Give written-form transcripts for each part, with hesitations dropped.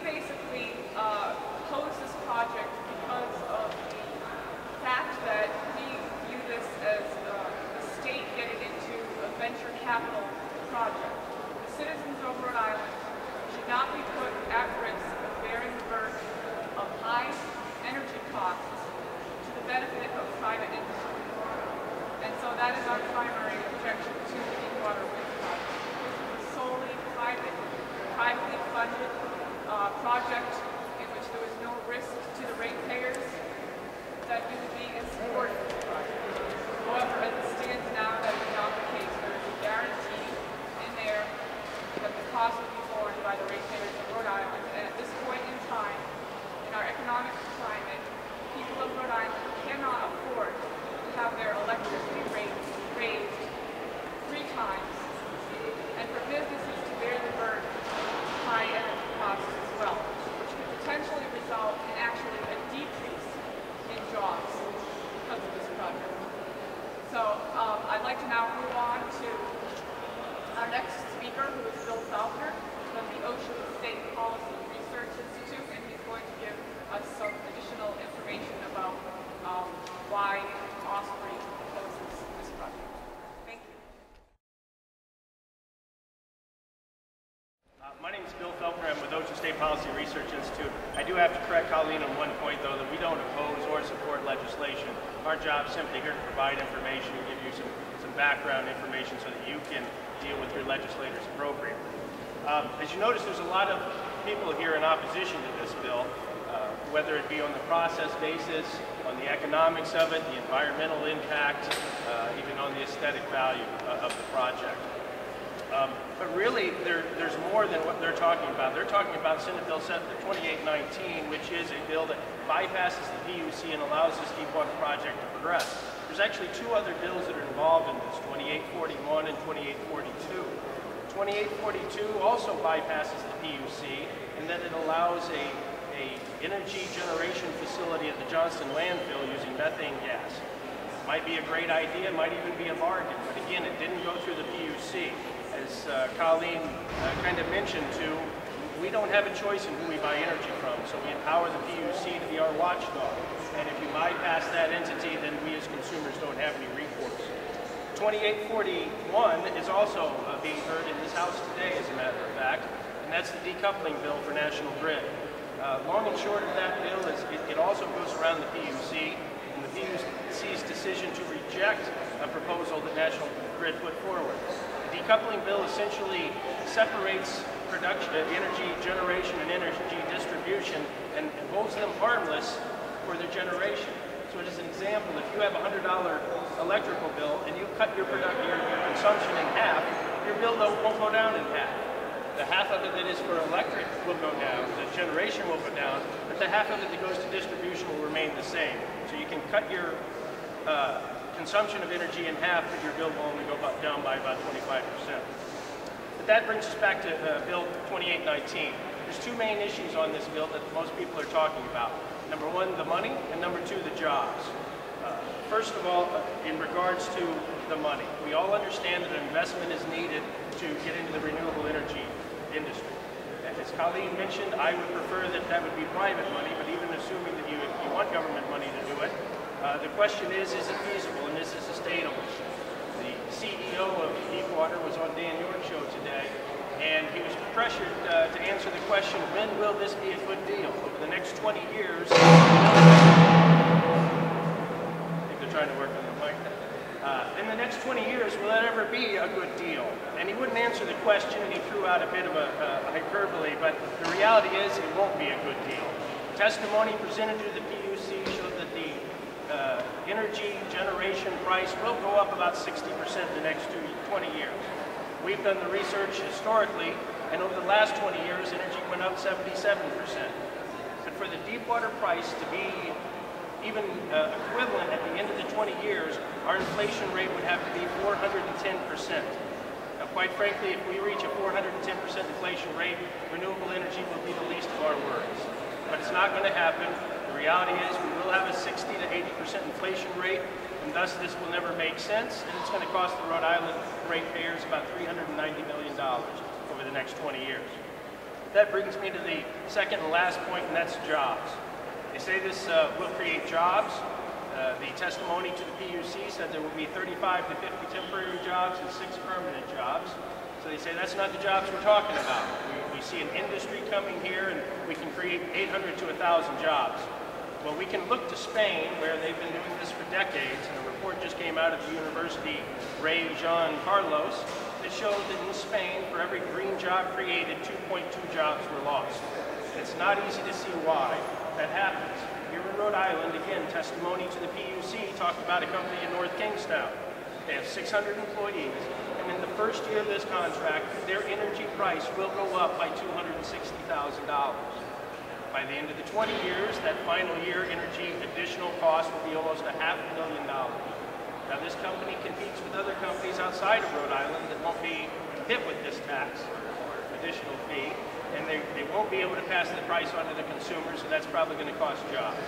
basically opposed this project because of the fact that we view this as the state getting into a venture capital project. The citizens of Rhode Island should not be put at risk of bearing the burden of high energy costs to the benefit of private industry. And so that is our primary objection to the Deepwater Wind project. This is a solely privately funded project in which there was no risk to the ratepayers that we would be in support of the project. However, as it stands now, that is not the case. There is a guarantee in there that the cost will be borne by the ratepayers of Rhode Island. And at this point in time, in our economic climate, people of Rhode Island cannot afford to have their electricity rates raised 3 times, and for businesses to bear the burden of high energy costs as well, which could potentially result in actually a decrease in jobs because of this project. So I'd like to now move on to our next speaker, who is Bill Faulkner from the Ocean State Policy Research Institute, and he's going to give us some additional information about why Osprey opposes this project. Thank you. My name is Bill Faulkner. I'm with Ocean State Policy Research Institute. I do have to correct Colleen on one point, though, that we don't oppose or support legislation. Our job is simply here to provide information and give you some background information so that you can deal with your legislators appropriately. As you notice, there's a lot of people here in opposition to this bill, whether it be on the process basis, on the economics of it, the environmental impact, even on the aesthetic value of the project. But really, there's more than what they're talking about. They're talking about Senate Bill 2819, which is a bill that bypasses the PUC and allows this Deepwater project to progress. There's actually 2 other bills that are involved in this, 2841 and 2842. 2842 also bypasses the PUC, and then it allows a energy generation facility at the Johnston landfill using methane gas. Might be a great idea, might even be a bargain, but again, it didn't go through the PUC. As Colleen kind of mentioned too, we don't have a choice in who we buy energy from, so we empower the PUC to be our watchdog. And if you bypass that entity, then we as consumers don't have any recourse. 2841 is also being heard in this House today, as a matter of fact, and that's the decoupling bill for National Grid. Long and short of that bill is it also goes around the PUC, and the PUC's decision to reject a proposal that National Grid put forward. The decoupling bill essentially separates production, energy generation and energy distribution and holds them harmless for their generation. So as an example, if you have a $100 electrical bill and you cut your consumption in half, your bill won't go down in half. The half of it that is for electric will go down, the generation will go down, but the half of it that goes to distribution will remain the same. So you can cut your consumption of energy in half, but your bill will only go down by about 25%. But that brings us back to Bill 2819. There's 2 main issues on this bill that most people are talking about. Number 1, the money, and number 2, the jobs. First of all, in regards to the money, we all understand that an investment is needed to get into the renewable energy industry. As Colleen mentioned, I would prefer that that would be private money, but even assuming that you want government money to do it, the question is it feasible and is it sustainable? The CEO of Deepwater was on Dan York's show today, and he was pressured to answer the question, when will this be a good deal? Over the next 20 years, I think they're trying to work on the mic. In the next 20 years, will that ever be a good deal? And he wouldn't answer the question, and he threw out a bit of a hyperbole, but the reality is it won't be a good deal. Testimony presented to the PUC showed that the energy generation price will go up about 60% in the next 20 years. We've done the research historically, and over the last 20 years, energy went up 77%. But for the Deepwater price to be even equivalent at the end of the 20 years, our inflation rate would have to be 410%. Now, quite frankly, if we reach a 410% inflation rate, renewable energy will be the least of our worries. But it's not going to happen. The reality is we will have a 60 to 80% inflation rate, and thus this will never make sense, and it's going to cost the Rhode Island ratepayers about $390 million over the next 20 years. That brings me to the second and last point, and that's jobs. They say this will create jobs. The testimony to the PUC said there will be 35 to 50 temporary jobs and 6 permanent jobs. So they say that's not the jobs we're talking about. We see an industry coming here and we can create 800 to 1,000 jobs. Well, we can look to Spain, where they've been doing this for decades, and a report just came out of the University Rey Jean Carlos that showed that in Spain, for every green job created, 2.2 jobs were lost. It's not easy to see why that happens. Here in Rhode Island, again, testimony to the PUC talked about a company in North Kingstown. They have 600 employees, and in the first year of this contract, their energy price will go up by $260,000. By the end of the 20 years, that final year energy additional cost will be almost $500,000. Now this company competes with other companies outside of Rhode Island that won't be hit with this tax, additional fee, and they won't be able to pass the price on to the consumer, so that's probably going to cost jobs.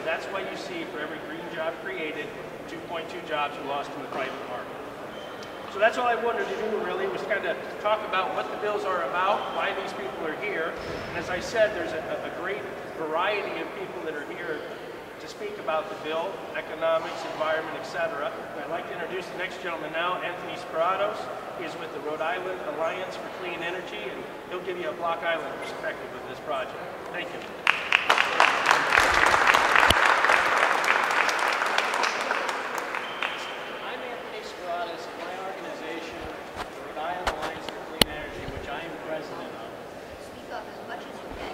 That's why you see for every green job created, 2.2 jobs are lost in the private market. So that's all I wanted to do really, was kind of talk about what the bills are about, why these people are here. And as I said, there's a great variety of people that are here to speak about the bill, economics, environment, etc. I'd like to introduce the next gentleman now, Anthony Sperados. He is with the Rhode Island Alliance for Clean Energy, and he'll give you a Block Island perspective of this project. Thank you.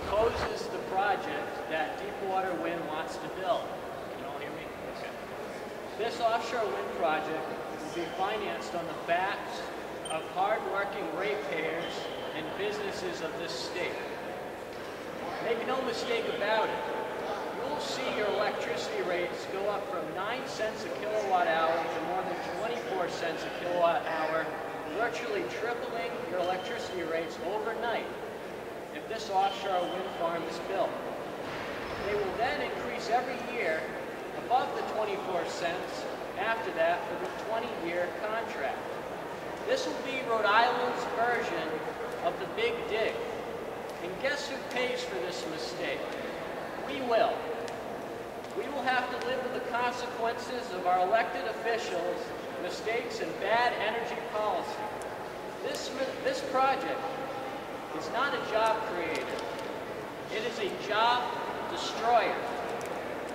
Proposes the project that Deepwater Wind wants to build. Can you all hear me? Okay. This offshore wind project will be financed on the backs of hard-working ratepayers and businesses of this state. Make no mistake about it, you'll see your electricity rates go up from 9 cents a kilowatt hour to more than 24 cents a kilowatt hour, virtually tripling your electricity rates overnight if this offshore wind farm is built. They will then increase every year above the 24 cents after that for the 20-year contract. This will be Rhode Island's version of the Big Dig. And guess who pays for this mistake? We will. We will have to live with the consequences of our elected officials' mistakes and bad energy policy. This project is not a job creator. It is a job destroyer.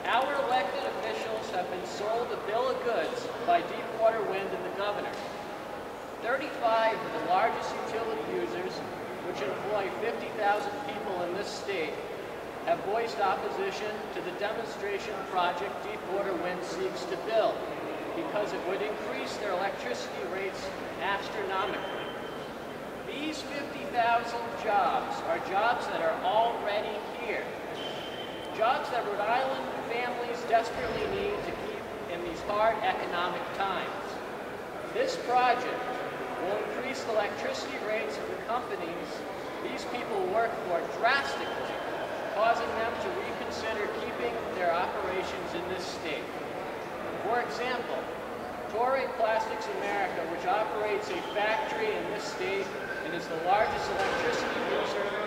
Our elected officials have been sold a bill of goods by Deepwater Wind and the governor. 35 of the largest utility users, which employ 50,000 people in this state, have voiced opposition to the demonstration project Deepwater Wind seeks to build because it would increase their electricity rates astronomically. These 50,000 jobs are jobs that are already here. Jobs that Rhode Island families desperately need to keep in these hard economic times. This project will increase the electricity rates of the companies these people work for drastically, causing them to reconsider keeping their operations in this state. For example, Torrey Plastics America, which operates a factory in this state and is the largest electricity user